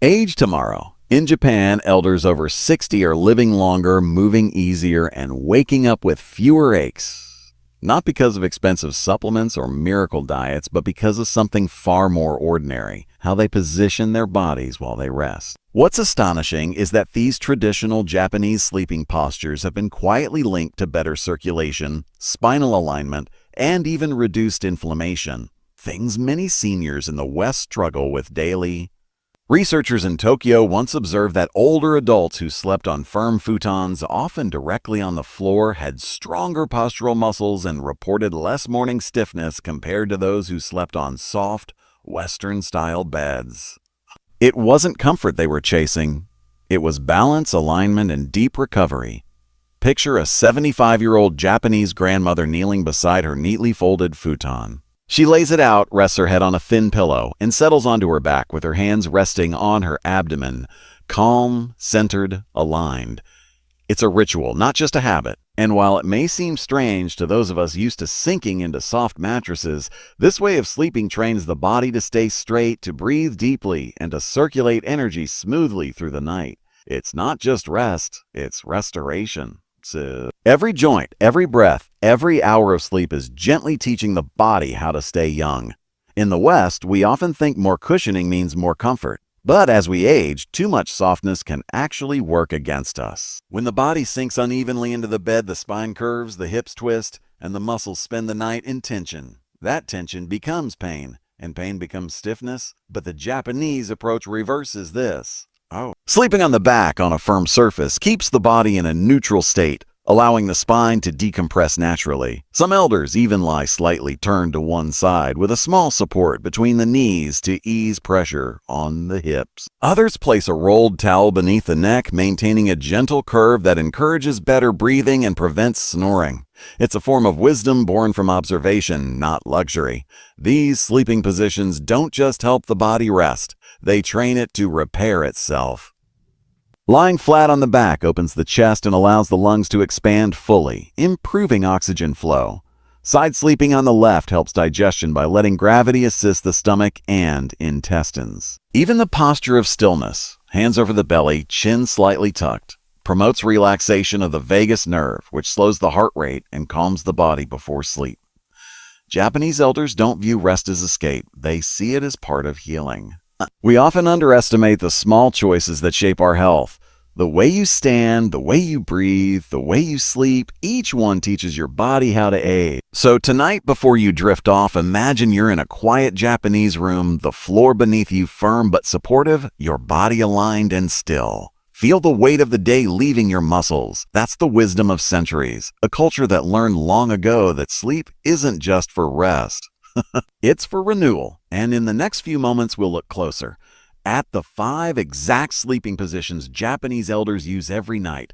Age tomorrow. In Japan, elders over 60 are living longer, moving easier, and waking up with fewer aches. Not because of expensive supplements or miracle diets, but because of something far more ordinary, how they position their bodies while they rest. What's astonishing is that these traditional Japanese sleeping postures have been quietly linked to better circulation, spinal alignment, and even reduced inflammation, things many seniors in the West struggle with daily. Researchers in Tokyo once observed that older adults who slept on firm futons, often directly on the floor, had stronger postural muscles and reported less morning stiffness compared to those who slept on soft, Western-style beds. It wasn't comfort they were chasing. It was balance, alignment, and deep recovery. Picture a 75-year-old Japanese grandmother kneeling beside her neatly folded futon. She lays it out, rests her head on a thin pillow, and settles onto her back with her hands resting on her abdomen, calm, centered, aligned. It's a ritual, not just a habit. And while it may seem strange to those of us used to sinking into soft mattresses, this way of sleeping trains the body to stay straight, to breathe deeply, and to circulate energy smoothly through the night. It's not just rest, it's restoration. Every joint, every breath, every hour of sleep is gently teaching the body how to stay young. In the West, we often think more cushioning means more comfort. But as we age, too much softness can actually work against us. When the body sinks unevenly into the bed, the spine curves, the hips twist, and the muscles spend the night in tension. That tension becomes pain, and pain becomes stiffness. But the Japanese approach reverses this. Sleeping on the back on a firm surface keeps the body in a neutral state, allowing the spine to decompress naturally. Some elders even lie slightly turned to one side with a small support between the knees to ease pressure on the hips. Others place a rolled towel beneath the neck, maintaining a gentle curve that encourages better breathing and prevents snoring. It's a form of wisdom born from observation, not luxury. These sleeping positions don't just help the body rest, they train it to repair itself. Lying flat on the back opens the chest and allows the lungs to expand fully, improving oxygen flow. Side sleeping on the left helps digestion by letting gravity assist the stomach and intestines. Even the posture of stillness, hands over the belly, chin slightly tucked, promotes relaxation of the vagus nerve, which slows the heart rate and calms the body before sleep. Japanese elders don't view rest as escape, they see it as part of healing. We often underestimate the small choices that shape our health. The way you stand, the way you breathe, the way you sleep, each one teaches your body how to age. So tonight, before you drift off, imagine you're in a quiet Japanese room, the floor beneath you firm but supportive, your body aligned and still. Feel the weight of the day leaving your muscles. That's the wisdom of centuries, a culture that learned long ago that sleep isn't just for rest. It's for renewal, and in the next few moments we'll look closer at the 5 exact sleeping positions Japanese elders use every night,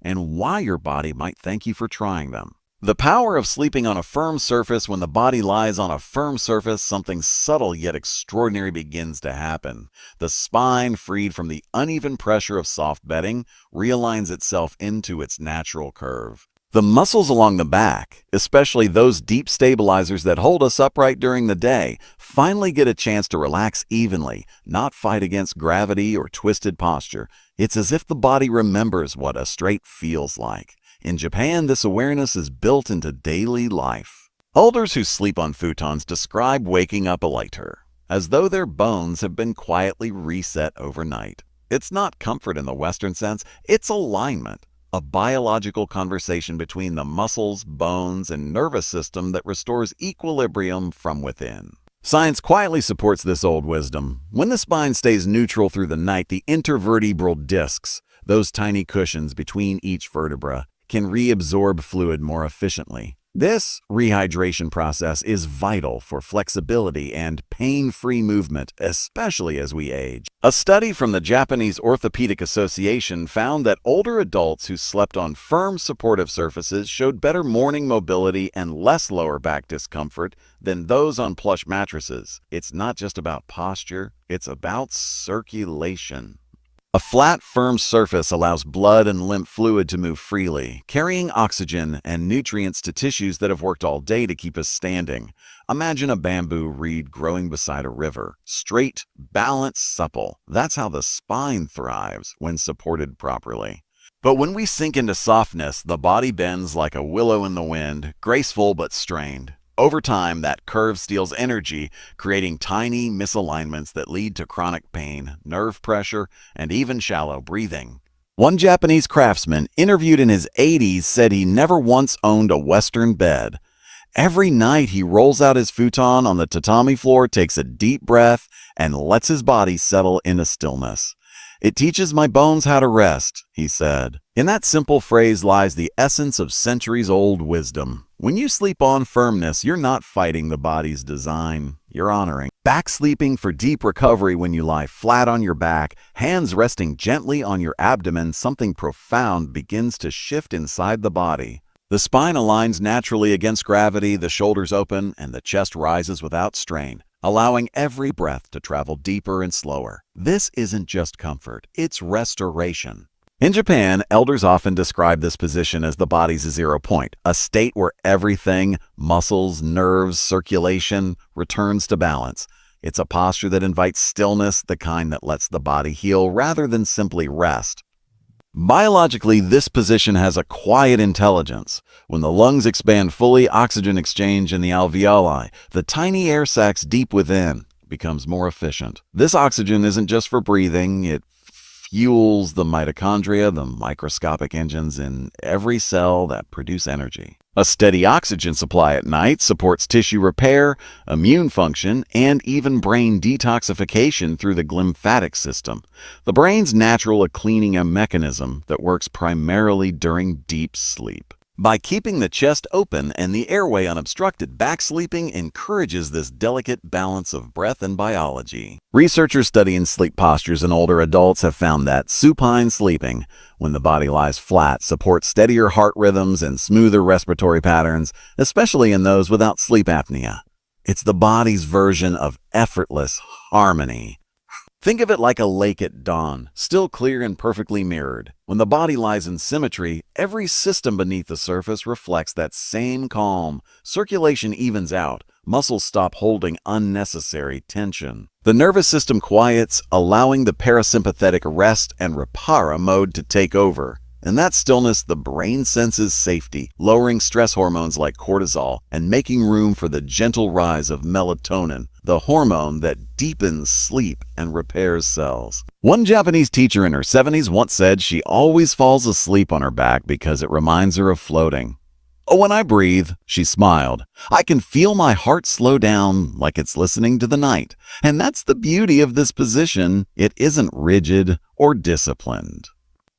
and why your body might thank you for trying them. The power of sleeping on a firm surface. When the body lies on a firm surface, something subtle yet extraordinary begins to happen. The spine, freed from the uneven pressure of soft bedding, realigns itself into its natural curve. The muscles along the back, especially those deep stabilizers that hold us upright during the day, finally get a chance to relax evenly, not fight against gravity or twisted posture. It's as if the body remembers what a straight feels like. In Japan, this awareness is built into daily life. Elders who sleep on futons describe waking up lighter, as though their bones have been quietly reset overnight. It's not comfort in the Western sense, it's alignment. A biological conversation between the muscles, bones, and nervous system that restores equilibrium from within. Science quietly supports this old wisdom. When the spine stays neutral through the night, the intervertebral discs, those tiny cushions between each vertebra, can reabsorb fluid more efficiently. This rehydration process is vital for flexibility and pain-free movement, especially as we age. A study from the Japanese Orthopedic Association found that older adults who slept on firm supportive surfaces showed better morning mobility and less lower back discomfort than those on plush mattresses. It's not just about posture, it's about circulation. A flat, firm surface allows blood and lymph fluid to move freely, carrying oxygen and nutrients to tissues that have worked all day to keep us standing. Imagine a bamboo reed growing beside a river. Straight, balanced, supple. That's how the spine thrives when supported properly. But when we sink into softness, the body bends like a willow in the wind, graceful but strained. Over time, that curve steals energy, creating tiny misalignments that lead to chronic pain, nerve pressure, and even shallow breathing. One Japanese craftsman interviewed in his 80s said he never once owned a Western bed. Every night he rolls out his futon on the tatami floor, takes a deep breath, and lets his body settle into stillness. "It teaches my bones how to rest," he said. In that simple phrase lies the essence of centuries-old wisdom. When you sleep on firmness, you're not fighting the body's design. You're honoring. Back sleeping for deep recovery when you lie flat on your back, hands resting gently on your abdomen, something profound begins to shift inside the body. The spine aligns naturally against gravity, the shoulders open, and the chest rises without strain, allowing every breath to travel deeper and slower. This isn't just comfort, it's restoration. In Japan, elders often describe this position as the body's zero point, a state where everything, muscles, nerves, circulation, returns to balance. It's a posture that invites stillness, the kind that lets the body heal rather than simply rest. Biologically, this position has a quiet intelligence. When the lungs expand fully, oxygen exchange in the alveoli, the tiny air sacs deep within, becomes more efficient. This oxygen isn't just for breathing, it fuels the mitochondria, the microscopic engines in every cell that produce energy. A steady oxygen supply at night supports tissue repair, immune function, and even brain detoxification through the lymphatic system. The brain's natural cleaning mechanism that works primarily during deep sleep. By keeping the chest open and the airway unobstructed, back sleeping encourages this delicate balance of breath and biology. Researchers studying sleep postures in older adults have found that supine sleeping, when the body lies flat, supports steadier heart rhythms and smoother respiratory patterns, especially in those without sleep apnea. It's the body's version of effortless harmony. Think of it like a lake at dawn, still clear and perfectly mirrored. When the body lies in symmetry, every system beneath the surface reflects that same calm. Circulation evens out, muscles stop holding unnecessary tension. The nervous system quiets, allowing the parasympathetic rest and repara mode to take over. In that stillness, the brain senses safety, lowering stress hormones like cortisol and making room for the gentle rise of melatonin, the hormone that deepens sleep and repairs cells. One Japanese teacher in her 70s once said she always falls asleep on her back because it reminds her of floating. "Oh, when I breathe," she smiled, "I can feel my heart slow down like it's listening to the night." And that's the beauty of this position. It isn't rigid or disciplined.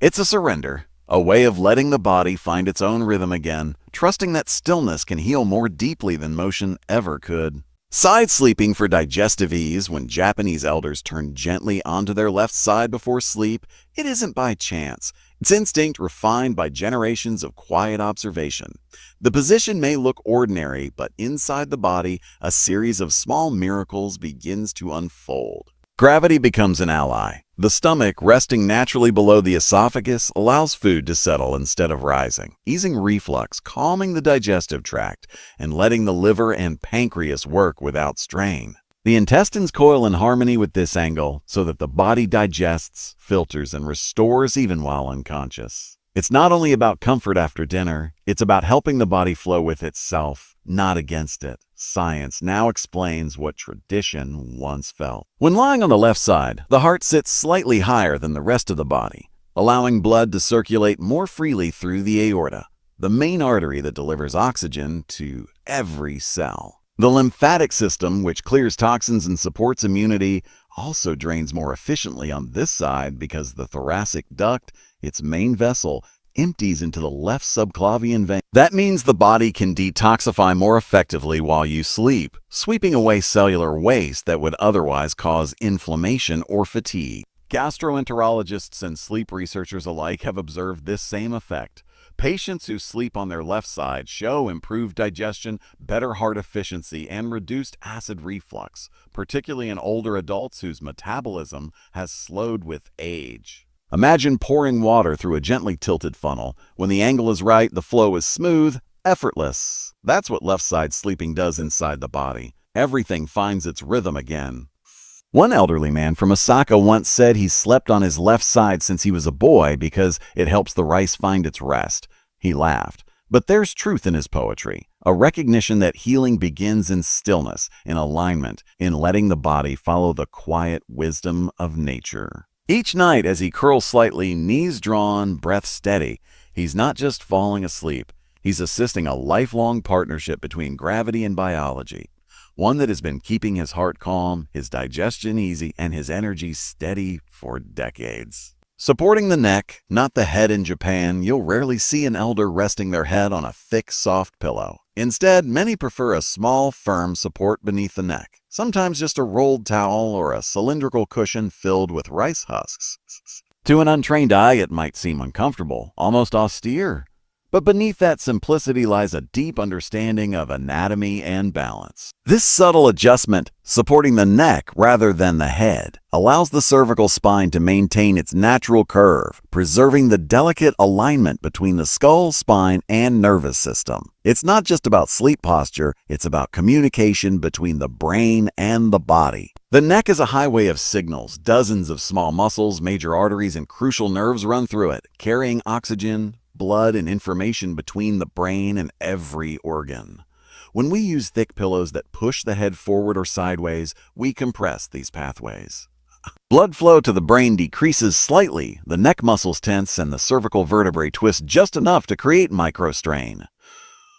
It's a surrender. A way of letting the body find its own rhythm again, trusting that stillness can heal more deeply than motion ever could. Side sleeping for digestive ease. When Japanese elders turn gently onto their left side before sleep, it isn't by chance. It's instinct refined by generations of quiet observation. The position may look ordinary, but inside the body, a series of small miracles begins to unfold. Gravity becomes an ally. The stomach, resting naturally below the esophagus, allows food to settle instead of rising, easing reflux, calming the digestive tract, and letting the liver and pancreas work without strain. The intestines coil in harmony with this angle so that the body digests, filters, and restores even while unconscious. It's not only about comfort after dinner, it's about helping the body flow with itself, not against it. Science now explains what tradition once felt. When lying on the left side, the heart sits slightly higher than the rest of the body, allowing blood to circulate more freely through the aorta, the main artery that delivers oxygen to every cell. The lymphatic system, which clears toxins and supports immunity, also drains more efficiently on this side because the thoracic duct, its main vessel, empties into the left subclavian vein. That means the body can detoxify more effectively while you sleep, sweeping away cellular waste that would otherwise cause inflammation or fatigue. Gastroenterologists and sleep researchers alike have observed this same effect. Patients who sleep on their left side show improved digestion, better heart efficiency, and reduced acid reflux, particularly in older adults whose metabolism has slowed with age. Imagine pouring water through a gently tilted funnel. When the angle is right, the flow is smooth, effortless. That's what left side sleeping does inside the body. Everything finds its rhythm again. One elderly man from Osaka once said he slept on his left side since he was a boy because it helps the rice find its rest. He laughed. But there's truth in his poetry, a recognition that healing begins in stillness, in alignment, in letting the body follow the quiet wisdom of nature. Each night as he curls slightly, knees drawn, breath steady, he's not just falling asleep, he's assisting a lifelong partnership between gravity and biology. One that has been keeping his heart calm, his digestion easy, and his energy steady for decades. Supporting the neck, not the head in Japan, you'll rarely see an elder resting their head on a thick, soft pillow. Instead, many prefer a small, firm support beneath the neck, sometimes just a rolled towel or a cylindrical cushion filled with rice husks. To an untrained eye, it might seem uncomfortable, almost austere. But beneath that simplicity lies a deep understanding of anatomy and balance. This subtle adjustment, supporting the neck rather than the head, allows the cervical spine to maintain its natural curve, preserving the delicate alignment between the skull, spine, and nervous system. It's not just about sleep posture, it's about communication between the brain and the body. The neck is a highway of signals. Dozens of small muscles, major arteries, and crucial nerves run through it, carrying oxygen, blood, and information between the brain and every organ. When we use thick pillows that push the head forward or sideways, we compress these pathways. Blood flow to the brain decreases slightly, the neck muscles tense, and the cervical vertebrae twist just enough to create microstrain.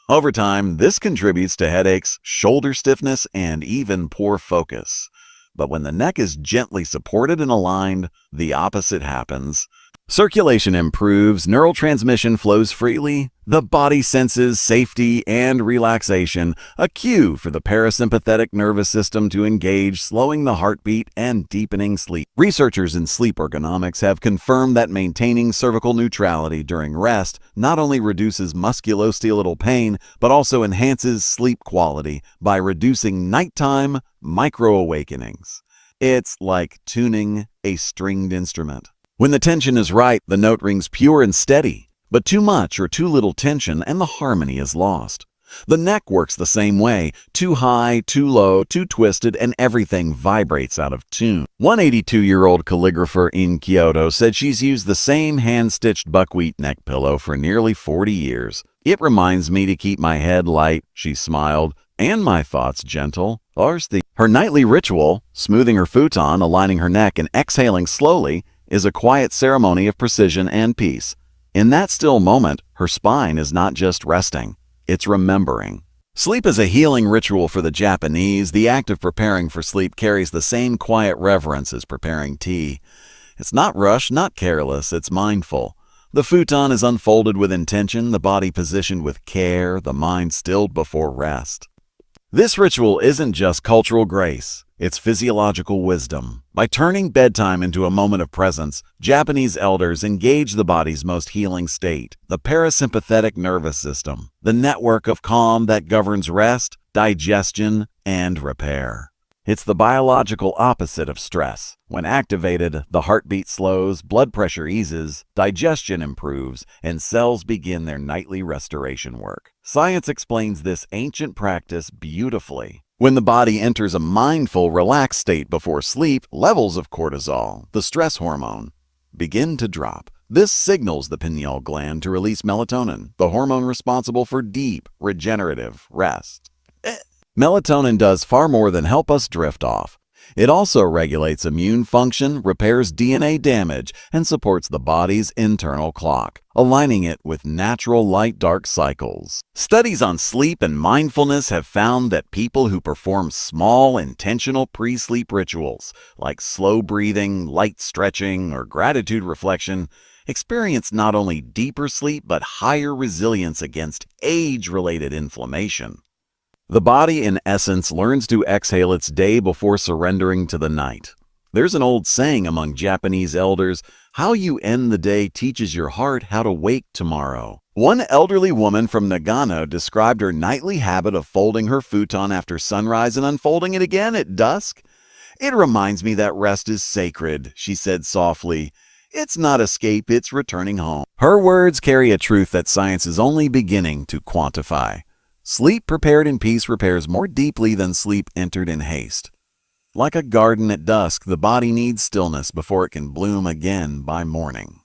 Over time, this contributes to headaches, shoulder stiffness, and even poor focus. But when the neck is gently supported and aligned, the opposite happens. Circulation improves, neurotransmission flows freely, the body senses safety and relaxation, a cue for the parasympathetic nervous system to engage, slowing the heartbeat and deepening sleep. Researchers in sleep ergonomics have confirmed that maintaining cervical neutrality during rest not only reduces musculoskeletal pain, but also enhances sleep quality by reducing nighttime micro-awakenings. It's like tuning a stringed instrument. When the tension is right, the note rings pure and steady, but too much or too little tension and the harmony is lost. The neck works the same way, too high, too low, too twisted, and everything vibrates out of tune. One 82-year-old calligrapher in Kyoto said she's used the same hand-stitched buckwheat neck pillow for nearly 40 years. It reminds me to keep my head light, she smiled, and my thoughts gentle. Her nightly ritual, smoothing her futon, aligning her neck, and exhaling slowly, is a quiet ceremony of precision and peace. In that still moment, her spine is not just resting, it's remembering. Sleep is a healing ritual for the Japanese. The act of preparing for sleep carries the same quiet reverence as preparing tea. It's not rushed, not careless, it's mindful. The futon is unfolded with intention, the body positioned with care, the mind stilled before rest. This ritual isn't just cultural grace, it's physiological wisdom. By turning bedtime into a moment of presence, Japanese elders engage the body's most healing state, the parasympathetic nervous system, the network of calm that governs rest, digestion, and repair. It's the biological opposite of stress. When activated, the heartbeat slows, blood pressure eases, digestion improves, and cells begin their nightly restoration work. Science explains this ancient practice beautifully. When the body enters a mindful, relaxed state before sleep, levels of cortisol, the stress hormone, begin to drop. This signals the pineal gland to release melatonin, the hormone responsible for deep, regenerative rest. Melatonin does far more than help us drift off. It also regulates immune function, repairs DNA damage, and supports the body's internal clock, aligning it with natural light-dark cycles. Studies on sleep and mindfulness have found that people who perform small, intentional pre-sleep rituals, like slow breathing, light stretching, or gratitude reflection, experience not only deeper sleep but higher resilience against age-related inflammation. The body, in essence, learns to exhale its day before surrendering to the night. There's an old saying among Japanese elders, "How you end the day teaches your heart how to wake tomorrow." One elderly woman from Nagano described her nightly habit of folding her futon after sunrise and unfolding it again at dusk. "It reminds me that rest is sacred," she said softly. "It's not escape, it's returning home." Her words carry a truth that science is only beginning to quantify. Sleep prepared in peace repairs more deeply than sleep entered in haste. Like a garden at dusk, the body needs stillness before it can bloom again by morning.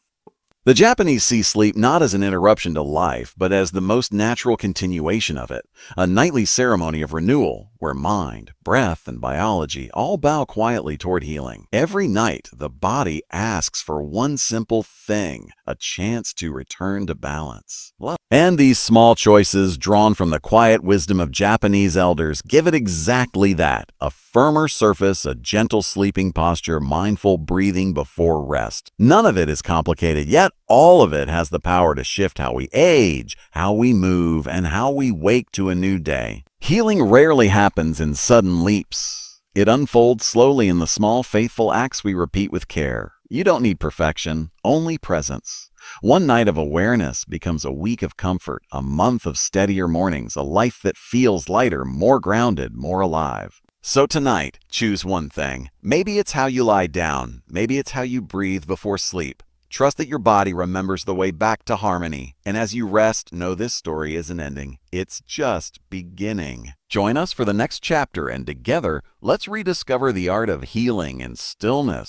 The Japanese see sleep not as an interruption to life, but as the most natural continuation of it, a nightly ceremony of renewal, where mind, breath, and biology all bow quietly toward healing. Every night, the body asks for one simple thing, a chance to return to balance. And these small choices, drawn from the quiet wisdom of Japanese elders, give it exactly that: a firmer surface, a gentle sleeping posture, mindful breathing before rest. None of it is complicated, yet all of it has the power to shift how we age, how we move, and how we wake to a new day. Healing rarely happens in sudden leaps. It unfolds slowly in the small, faithful acts we repeat with care. You don't need perfection, only presence. One night of awareness becomes a week of comfort, a month of steadier mornings, a life that feels lighter, more grounded, more alive. So tonight, choose one thing. Maybe it's how you lie down. Maybe it's how you breathe before sleep. Trust that your body remembers the way back to harmony. And as you rest, know this story isn't ending. It's just beginning. Join us for the next chapter, and together, let's rediscover the art of healing and stillness.